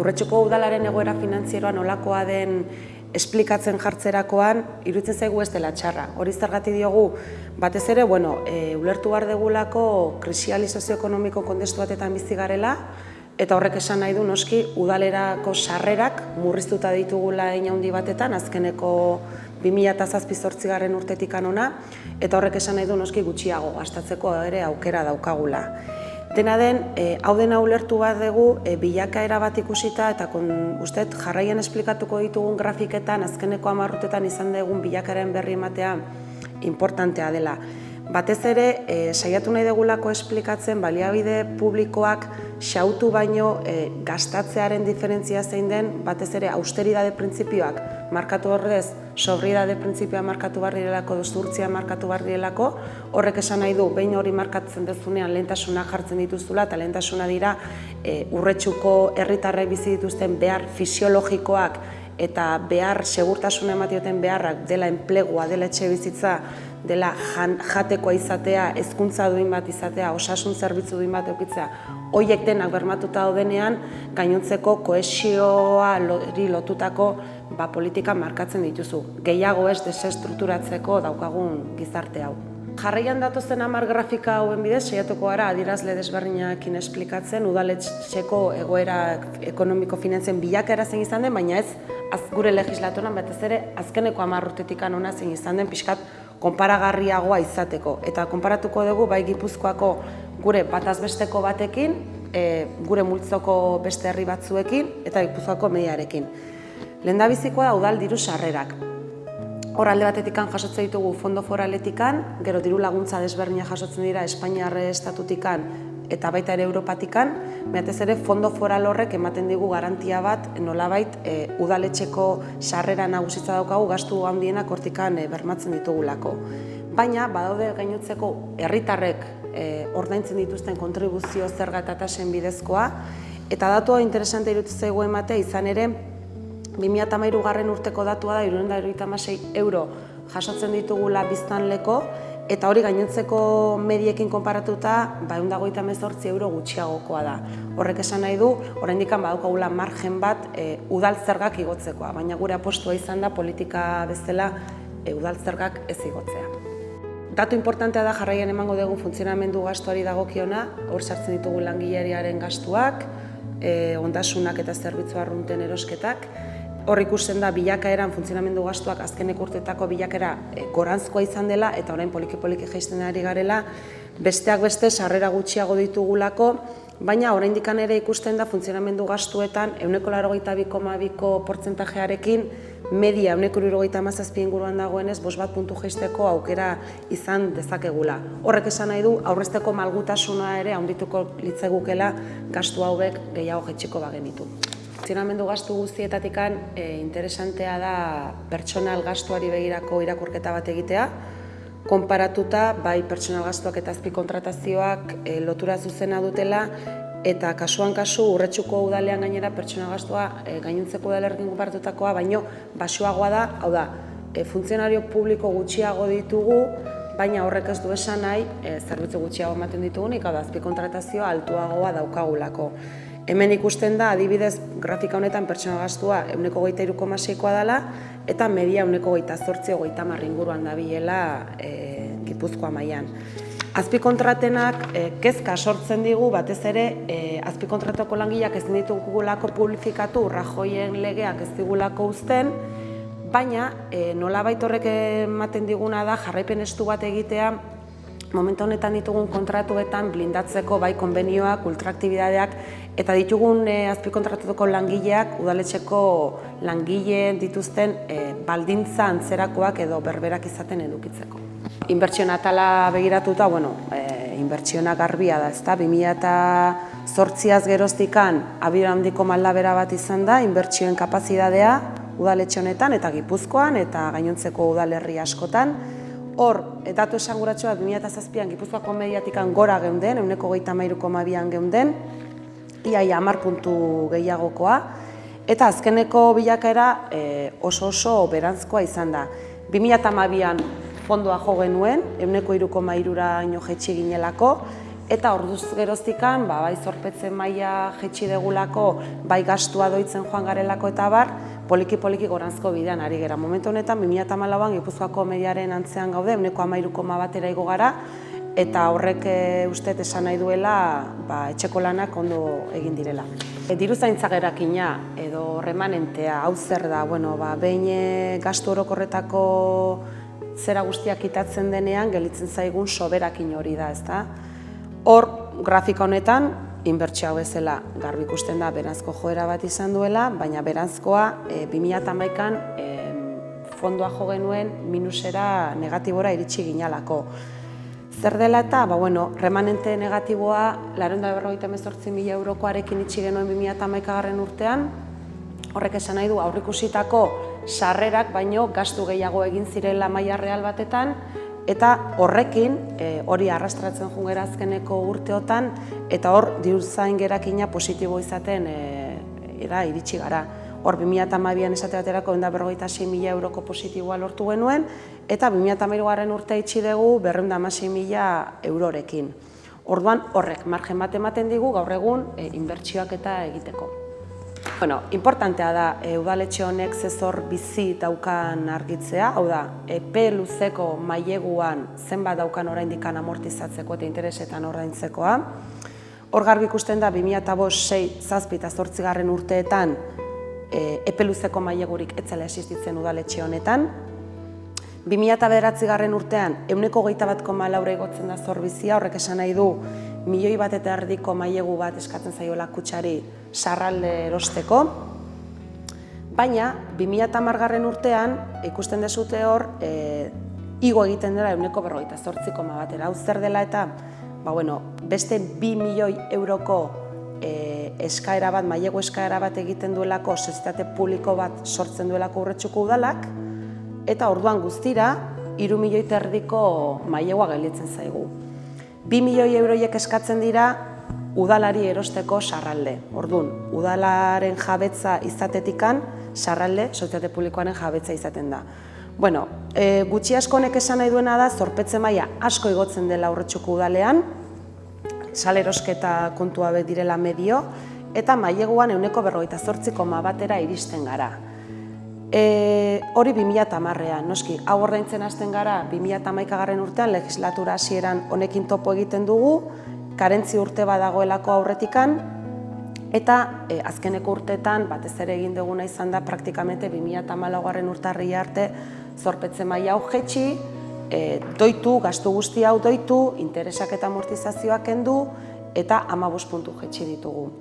Urretxuko udalaren egoera finantzieroa nolakoa den esplikatzen jartzerakoan, iruditzen zaigu ez dela txarra. Hori zergatik diogu, batez ere, ulertu behar degulako krisiali sozioekonomiko kontestu batetan bizi garela, eta horrek esan nahi du, noski, udalerako sarrerak murriztuta ditugula hein handi batetan, azkeneko 2007-2008 urtetik hona, eta horrek esan nahi du, noski, gutxiago gastatzeko ere aukera daukagula. Dena den, hau dena ulertu bat dugu, bilakaera bat ikusita, eta uste jarraian esplikatuko ditugun grafiketan, azkeneko 10 urtetan izan dugun bilakaeren berri ematea importantea dela. Batez ere, saiatu nahi dugulako esplikatzen, baliabide publikoak xautu baino gastatzearen diferentzia zein den, batez ere, austeridade printzipioak markatu ordez, sobriedade printzipioa markatu behar direlako, zuhurtzia markatu behar direlako, horrek esan nahi du, behin hori markatzen dezunean lehentasuna jartzen dituzula, eta lehentasuna dira Urretxuko herritarrek bizi dituzten behar fisiologikoak eta behar segurtasuna ematioten beharrak dela enplegua, dela etxe bizitza, dela jatekoa izatea, hezkuntza duin bat izatea, osasun zerbitzu duin bat eukitzea, horiek denak bermatuta daudenean, gainontzeko kohesioa lotutako politika markatzen dituzu. Gehiago ez desestrukturatzeko daukagun gizarte hau. Jarraian datozen 10 grafika hauen bidez, saiatuko gara adierazle desberdinekin esplikatzen, udaletxeko egoera ekonomiko-finantzien bilakaera zein izan den, baina ez gure legislaturan batez ere azkeneko 10 urtetik hona zein izan den pixkat konparagarriagoa izateko. Eta konparatuko dugu bai Gipuzkoako gure batazbesteko batekin, gure multzoko beste herri batzuekin eta Gipuzkoako mediarekin. Lehendabizikoa da udal diru sarrerak. Hor alde batetikan jasotzen ditugu fondo foraletikan, gero diru laguntza desberdina jasotzen dira Espainiarre estatutikan eta baita ere Europatikan, batez ere fondo foral horrek ematen digu garantia bat nolabait udaletxeko sarrera nagusitza daukagu gastu handienak hortikan bermatzen ditugulako. Baina badaude gainotzeko herritarrek ordaintzen dituzten kontribuzio zerga eta tasen bidezkoa, eta datua interesante iruditzen zaigu ematea izan ere 2013 urteko datua da 376 euro jasotzen ditugula biztanleko, eta hori gainontzeko mediekin konparatuta 128 euro gutxiagokoa da. Horrek esan nahi du, oraindik badaukagula margen bat udal zergak igotzekoa, baina gure apostua izan da politika bezala udal zergak ez igotzea. Datu importantea da jarraian emango dugu funtzionamendu gastuari dagokiona, hor sartzen ditugu langileriaren gastuak, ondasunak eta zerbitzu arrunten erosketak. Hor ikusten da bilakaeran funtzionamendu gastuak azkeneko urteetako bilakera goranzkoa izan dela eta orain poliki-poliki jaisten ari garela, besteak beste sarrera gutxiago ditugulako, baina oraindik ere ikusten da funtzionamendu gastuetan 92,2ko portzentajearekin media 197 inguruan dagoenez 5 puntu jaisteko aukera izan dezakegula. Horrek esan nahi du aurrezteko malgutasuna ere handituko litzaigukela gastu hauek gehiago jaitsiko bagenitu. Funtzionamendu gastu guztietatikan interesantea da pertsonal gastuari begirako irakurketa bat egitea, konparatuta bai pertsonal gastuak eta azpikontratazioak lotura zuzena dutela, eta kasuan kasu Urretxuko udalean gainera pertsonal gastua gainontzeko udalerrekin konparatutakoa baino baxuagoa da, hau da, funtzionario publiko gutxiago ditugu, baina horrek ez du esan nahi zerbitzu gutxiago ematen ditugunik, hau da, azpikontratazioa altuagoa daukagulako. Hemen ikusten da, adibidez, grafika honetan pertsonal gastua 23,6koa dela, eta media 28-30 inguruan dabilela Gipuzkoa mailan. Azpikontratenak kezka sortzen digu, batez ere azpikontratako langileak ez ditugulako publifikatu, Rajoyen legeak ez digulako uzten, baina nolabait horrek ematen diguna da jarraipen estu bat egitea momentu honetan ditugun kontratuetan blindatzeko bai konbenioak, ultraaktibidadeak eta ditugun azpikontratatuko langileak udaletxeko langileen dituzten baldintza antzerakoak edo berberak izaten edukitzeko. Inbertsioen atala begiratuta, inbertsioena garbia da, ezta? 2008az geroztikan abiera handiko maldabera bat izan da, inbertsioen kapazitatea udaletxe honetan eta Gipuzkoan eta gainontzeko udalerri askotan. Hor, datu esanguratsua 2007an Gipuzkoako mediatikan gora geunden, 33,2an geunden, iaia 10 puntu gehiagokoa, eta azkeneko bilakaera oso berantzkoa izan da. 2012an fondoa jo genuen, 3,3ra jaitsi ginelako, eta orduz geroztikan, bai zorpetze maila jetxi degulako, bai gastua doitzen joan garelako eta bar, poliki-poliki goranzko bidean ari gera. Momentu honetan, 2014an Gipuzkoako mediaren antzean gaude, 13,1 igo gara, eta horrek uste esan nahi duela etxeko lanak ondo egin direla. Diruzaintza gerakina edo remanentea, hau zer da, behin gastu orokorretako zera guztiak kitatzen denean, gelitzen zaigun soberakin hori da, ezta? Hor, grafika honetan, inbertsio hau bezala garbi ikusten da beranzko joera bat izan duela, baina beranzkoa 2011an fondoa jo genuen minusera negatibora iritsi ginalako. Zer dela eta, remanente negatiboa 458.000 eurokoarekin itxi genuen 2011 urtean, horrek esan nahi du aurreikusitako sarrerak baino gastu gehiago egin zirela maila real batetan, eta horrekin hori arrastratzen jungera azkeneko urteotan, eta hor diruzain gerakina positibo izaten iritsi gara. Hor 2012an esate baterako 156.000 euroko positiboa lortu genuen, eta 2013 urtea itxi dugu 216.000 eurorekin. Orduan horrek margen bat ematen digu gaur egun inbertsioak eta egiteko. Importantea da udaletxe honek zezor bizi daukan argitzea, hau da, epe luzeko maileguan zenbat daukan oraindikan amortizatzeko eta interesetan ordaintzekoa. Hor garbi ikusten da 2005, 2007 eta 2008 urteetan epe luzeko mailegurik ez zela existitzen udaletxe honetan. 2009 urtean 21,4 igotzen da zor bizia, horrek esan nahi du 1,5 milioi mailegu bat eskatzen zaiola kutxari sarralde erosteko. Baina 2010 urtean ikusten dezute hor igo egiten dela 48,1. Hau zer dela eta beste 2 milioi euroko eskaera bat, mailegu eskaera bat egiten duelako, sozietate publiko bat sortzen duelako Urretxuko udalak, eta orduan guztira 3 milioi mailegua gelditzen zaigu. 2 milioi euroiek eskatzen dira udalari erosteko sarralde. Orduan, udalaren jabetza izatetikan, sarralde sozietate publikoaren jabetza izaten da. Gutxi asko honek esan nahi duena da, zorpetze maila asko igotzen dela Urretxuko udalean, salerosketa kontua direla medio, eta maileguan 48,1 iristen gara. Hori 2010ean, noski, hau ordaintzen hasten gara 2011 urtean, legislatura hasieran honekin topo egiten dugu, karentzi urte badagoelako aurretikan, eta azkeneko urteetan, batez ere egin duguna izan da, praktikamente 2014 urtarri arte zorpetze maila hau jetxi, doitu, gastu guzti hau doitu, interesak eta amortizazioak kendu, eta 15 puntu jetxi ditugu.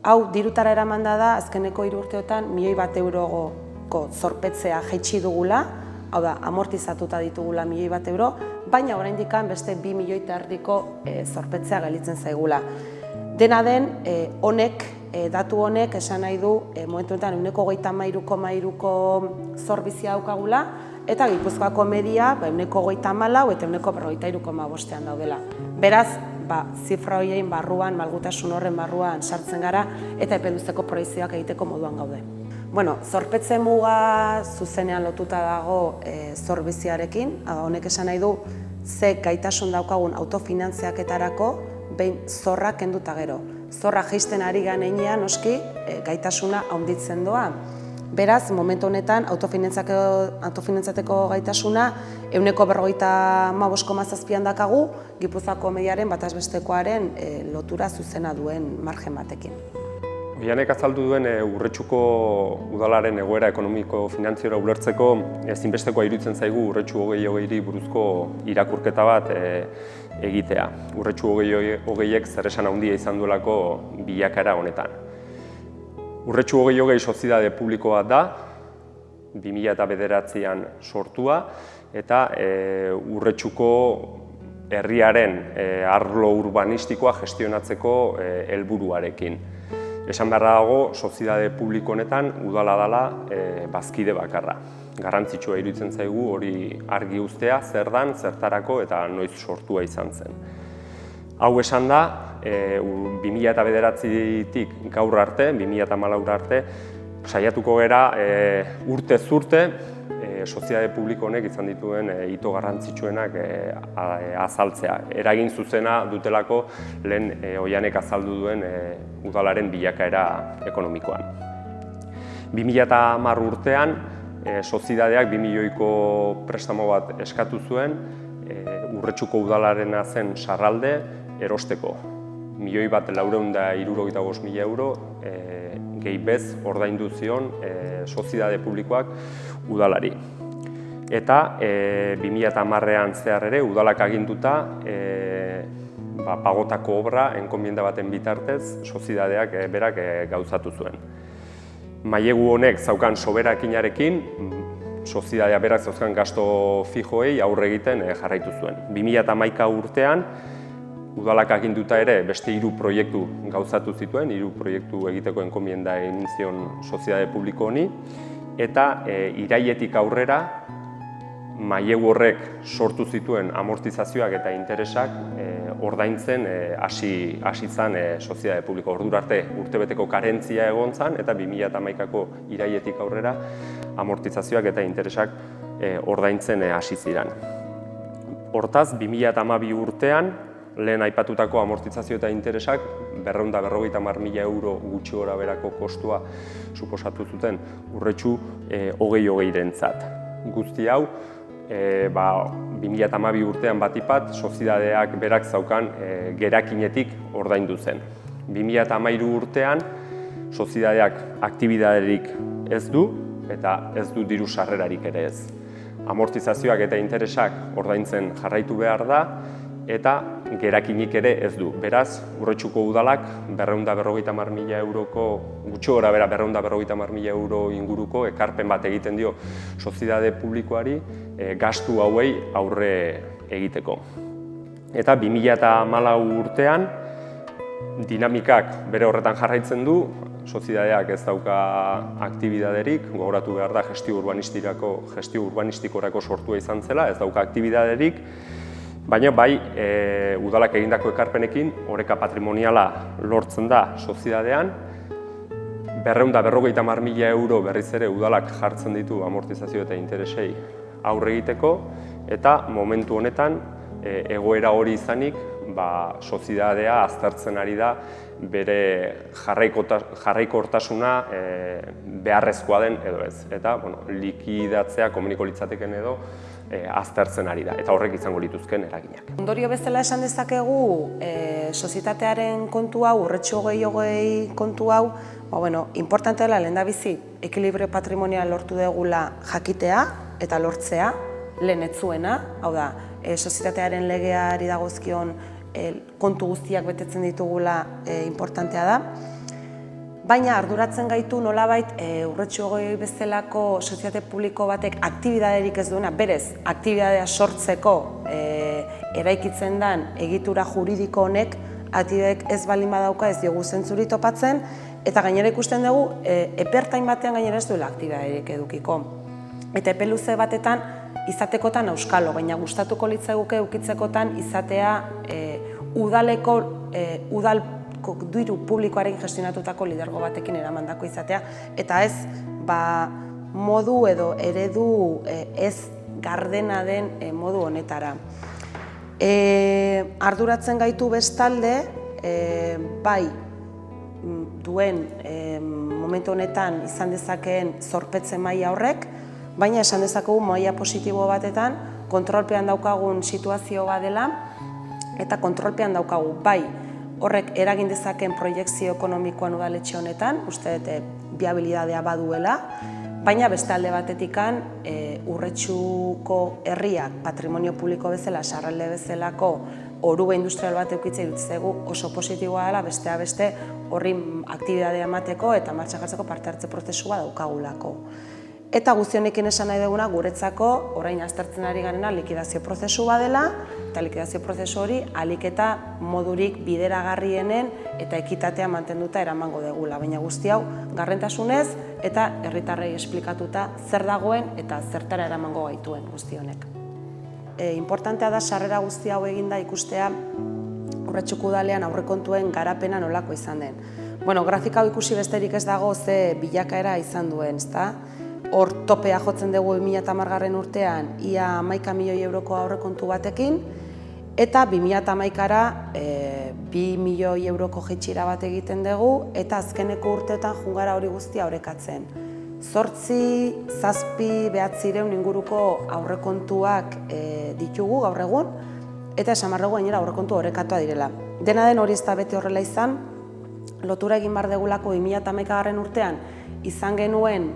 Hau, dirutara eramanda da, azkeneko 3 urteotan, 1.000.000 euroko zorpetzea jetxi dugula, hau da, amortizatuta ditugula 1.000.000 euro, baina oraindik beste 2 milioi eta erdiko zorpetzea gelditzen zaigula. Dena den, datu honek esan nahi du, momentu honetan 133,3ko zorbizia daukagula, eta Gipuzkoako media 134 eta 143,5 daudela. Beraz, zifra horien barruan, malgutasun horren barruan sartzen gara, eta epe luzeko proiezioak egiteko moduan gaude. Zorpetze muga zuzenean lotuta dago zorbiziarekin, honek esan nahi du ze gaitasun daukagun autofinantziaketarako behin zorra kenduta gero. Zorra jaisten ari ganean noski gaitasuna handitzen doa. Beraz, momentu honetan autofinantzateko gaitasuna 45,7 dakagu, Gipuzkoako mediaren bataz bestekoaren lotura zuzena duen margen batekin. Oianek azaldu duen Urretxuko udalaren egoera ekonomiko-finantziera ulertzeko ezinbestekoa iruditzen zaigu Urretxu 2020 buruzko irakurketa bat egitea. Urretxu 2020ek zer esan handia izan duelako bilakaera honetan. Urretxu 2020 soziedade publiko bat da, 2009an sortua, eta Urretxuko herriaren arlo urbanistikoa gestionatzeko helburuarekin. Esan beharra dago, soziedade publiko honetan udala dela bazkide bakarra. Garrantzitsua iruditzen zaigu hori argi uztea, zer dan, zertarako eta noiz sortua izan zen. Hau esan da, 2009tik gaur arte, 2014 arte, saiatuko gera urtez urte sozietate publiko honek izan dituen hito garrantzitsuenak azaltzea. Eragin zuzena dutelako lehen Oianek azaldu duen udalaren bilakaera ekonomikoan. 2010 urtean, sozietateak 2 milioiko prestamo bat eskatu zuen, Urretxuko udalaren zen Sarralde erosteko. 1.475.000 euro gehi bez ordaindu zion sozietate publikoak udalari. Eta 2010ean zehar ere udalak aginduta pagotako obra enkomienda baten bitartez sozietateak berak gauzatu zuen. Mailegu honek zaukan soberakinarekin, sozietateak berak zauzkan gasto fijoei aurre egiten jarraitu zuen. 2011 urtean, udalak aginduta ere beste 3 proiektu gauzatu zituen, 3 proiektu egiteko enkomienda egin zion sozietate publiko honi, eta irailetik aurrera, mailegu horrek sortu zituen amortizazioak eta interesak ordaintzen hasi zen sozietate publiko. Ordura arte urtebeteko karentzia egon zen eta 2011ko irailetik aurrera amortizazioak eta interesak ordaintzen hasi ziren. Hortaz, 2012 urtean lehen aipatutako amortizazio eta interesak 250.000 euro gutxi gorabeherako kostua suposatu zuten Urretxu 2020-rentzat. Guzti hau, 2012 urtean batipat, sozietateak berak zaukan gerakinetik ordaindu zen. 2013 urtean, sozietateak aktibidaderik ez du, eta ez du diru sarrerarik ere ez. Amortizazioak eta interesak ordaintzen jarraitu behar da, eta gerakinik ere ez du. Beraz, Urretxuko udalak 250.000 euroko, gutxi gorabehera 250.000 euro inguruko ekarpen bat egiten dio sozietate publikoari gastu hauei aurre egiteko. Eta 2014 urtean dinamikak bere horretan jarraitzen du, sozietateak ez dauka aktibidaderik, gogoratu behar da gestio urbanistikorako sortua izan zela, ez dauka aktibidaderik, baina bai, udalak egindako ekarpenekin, oreka patrimoniala lortzen da sozietatean, 250.000 euro berriz ere udalak jartzen ditu amortizazio eta interesei aurre egiteko, eta momentu honetan, egoera hori izanik, sozietatea aztertzen ari da bere jarraikortasuna beharrezkoa den edo ez. Eta likidatzea komuniko litzateken edo aztertzen ari da, eta horrek izango lituzken eraginak. Ondorio bezala esan dezakegu, sozietatearen kontu hau, Urretxu 2020 kontu hau, importante dela lehendabizi ekilibrio patrimonial lortu degula jakitea eta lortzea, lehen ez zuena, hau da, sozietatearen legeari dagozkion kontu guztiak betetzen ditugula importantea da. Baina arduratzen gaitu nolabait Urretxu 2020 bezalako sozietate publiko batek aktibidaderik ez duena, berez, aktibidadea sortzeko eraikitzen den egitura juridiko honek aktibidadeek ez baldin badauka ez diogu zentzuri topatzen, eta gainera ikusten dugu epertain batean gainera ez duela aktibidaderik edukiko. Eta epe luze batetan izatekotan auskalo, baina gustatuko litzaiguke ukitzekotan izatea udaleko diru publikoaren gestionatutako lidergo batekin eramandako izatea, eta ez modu edo eredu ez gardena den modu honetara. Arduratzen gaitu bestalde, bai duen momentu honetan izan dezakeen zorpetze maila horrek, baina esan dezakegu maila positibo batetan kontrolpean daukagun situazio bat dela, eta kontrolpean daukagu bai horrek eragin dezakeen proiekzio ekonomikoan udaletxe honetan, uste dut biabilidadea baduela, baina beste alde batetikan Urretxuko herriak patrimonio publiko bezala, Sarralde bezalako orube industrial bat eukitzea iruditzegu oso positiboa dela, besteak beste horri aktibidadea emateko eta martxan jartzeko parte hartze prozesua daukagulako. Eta guzti honekin esan nahi duguna guretzako orain aztertzen ari garena likidazio prozesu badela, eta likidazio prozesu hori ahalik eta modurik bideragarrienen eta ekitatea mantenduta eramango degula. Baina guzti hau gardentasunez eta herritarrei esplikatuta zer dagoen eta zertara eramango gaituen guzti honek. Importantea da sarrera guzti hau eginda ikustea Urretxuko udalean aurrekontuen garapena nolako izan den. Grafika hau ikusi besterik ez dago ze bilakaera izan duen, ezta? hor topea jotzen dugu 2010 urtean ia 11 milioi euroko aurrekontu batekin, eta 2011ra 2 milioi euroko jaitsira bat egiten dugu, eta azkeneko urteetan jungara hori guztia orekatzen. 8, 7, 900 inguruko aurrekontuak ditugu gaur egun, eta esan behar dugu gainera aurrekontu orekatua direla. Dena den hori ez da beti horrela izan, lotura egin behar degulako 2011 urtean izan genuen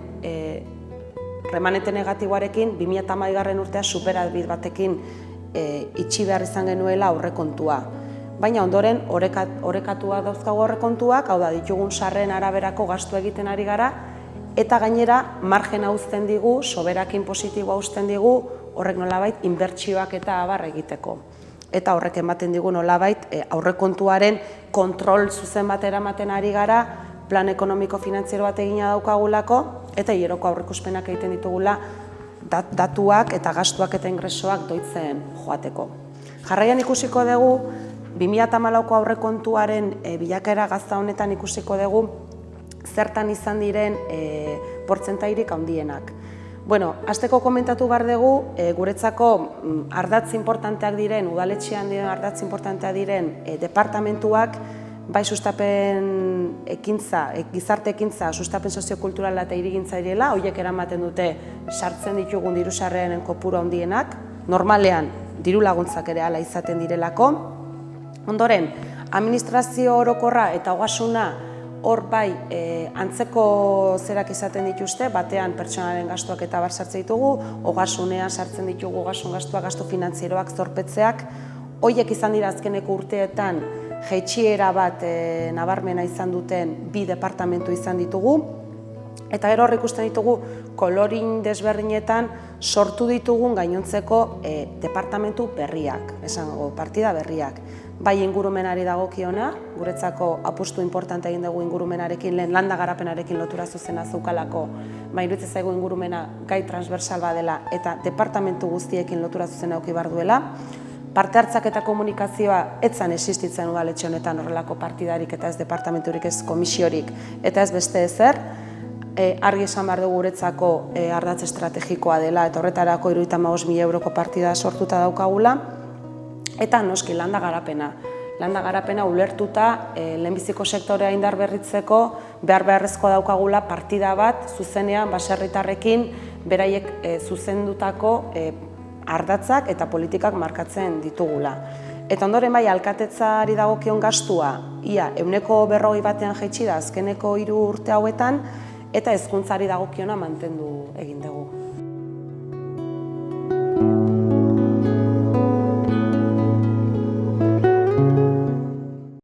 remanente negatiboarekin 2011 urtea superabit batekin itxi behar izan genuela aurrekontua. Baina ondoren orekatua dauzkagu aurrekontuak, hau da ditugun sarreren araberako gastu egiten ari gara, eta gainera margena uzten digu, soberakin positiboa uzten digu, horrek nolabait inbertsioak eta abar egiteko. Eta horrek ematen digu nolabait aurrekontuaren kontrol zuzen bat eramaten ari gara, plan ekonomiko-finantziero bat egina daukagulako, eta hileroko aurreikuspenak egiten ditugula datuak eta gastuak eta ingresoak doitzen joateko. Jarraian ikusiko dugu, 2014ko aurrekontuaren bilakaera gazta honetan ikusiko dugu zertan izan diren portzentairik handienak. Bueno, hasteko komentatu behar dugu, guretzako ardatz importanteak diren, udaletxean diren ardatz importanteak diren departamentuak, bai sustapen ekintza, gizarte ekintza, sustapen soziokulturala eta hirigintza direla, horiek eramaten dute sartzen ditugun diru sarreren kopuru handienak, normalean diru laguntzak ere hala izaten direlako. Ondoren, administrazio orokorra eta ogasuna hor bai antzeko zerak izaten dituzte, batean pertsonalen gastuak eta bar sartzen ditugu, ogasunean sartzen ditugu ogasun gastuak, gastu finantzieroak, zorpetzeak, horiek izan dira azkeneko urteetan jaitsiera bat nabarmena izan duten 2 departamentu izan ditugu, eta gero hor ikusten ditugu kolorin desberdinetan sortu ditugun gainontzeko departamentu berriak, esango partida berriak. Bai ingurumenari dagokiona, guretzako apustu importante egin dugu ingurumenarekin, lehen landa garapenarekin lotura zuzena zeukalako, iruditzen zaigu ingurumena gai transversal badela eta departamentu guztiekin lotura zuzena eduki behar duela. Parte hartzak eta komunikazioa etzan existitzen udaletxe honetan horrelako partidarik eta ez departamenturik, ez komisiorik eta ez beste ezer. Argi esan behar dugu guretzako ardatz estrategikoa dela eta horretarako 75.000 euroko partida sortuta daukagula. Eta noski landa garapena. Landa garapena ulertuta lehenbiziko sektorea indar berritzeko beharrezkoa daukagula partida bat zuzenean baserritarrekin beraiek zuzendutako ardatzak eta politikak markatzen ditugula. Eta ondoren bai alkatetzari dagokion gastua ia 140 batean jaitsi da azkeneko 3 urte hauetan eta hezkuntzari dagokiona mantendu egin dugu.